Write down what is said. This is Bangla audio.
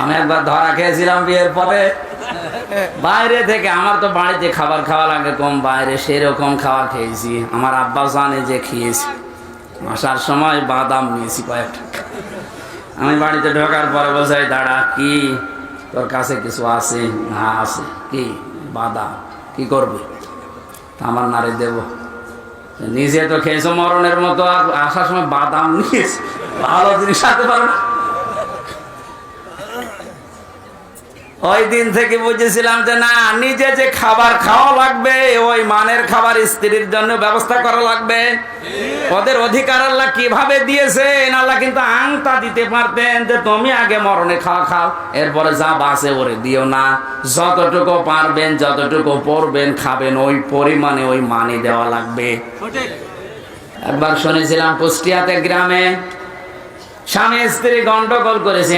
আমি একবার ধরা খেয়েছিলাম বিয়ের পরে, বাইরে থেকে। আমার তো বাড়িতে খাবার খাওয়া লাগে কম, বাইরে সেরকম খাওয়া খেয়েছি। আমার আব্বা জানে যে খেয়েছি। আসার সময় বাদাম নিয়েছি কয়েকটা। আমি বাড়িতে ঢোকার পরে বলছি, দাঁড়া, কি তোর কাছে কিছু আছে? না আছে। কি? বাদাম। কি করবি? আমার নারে দেব। নিজে তো খেয়েছো মরণের মতো, আর আসার সময় বাদাম নিয়েছি। ভালো জিনিস আনতে পারো না। ওই দিন থেকে বুঝেছিলাম যে না, নিজে যে খাবার খাওয়া লাগবে, ওই মানের খাবার স্ত্রীর জন্য ব্যবস্থা করা লাগবে। ওদের অধিকার আল্লাহ কিভাবে দিয়েছেন? আল্লাহ কিন্তু আংটা দিতে পারতেন যে তুমি আগে মরণে খাওয়া খাও, এরপরে যা বাসে ওরে দিও না। যতটুকু পারবেন, যতটুকু পড়বেন, খাবেন, ওই পরিমাণে ওই মানে দেওয়া লাগবে। একবার শুনেছিলাম কুষ্টিয়াতে গ্রামে স্বামী স্ত্রী গন্ডগোল করেছে।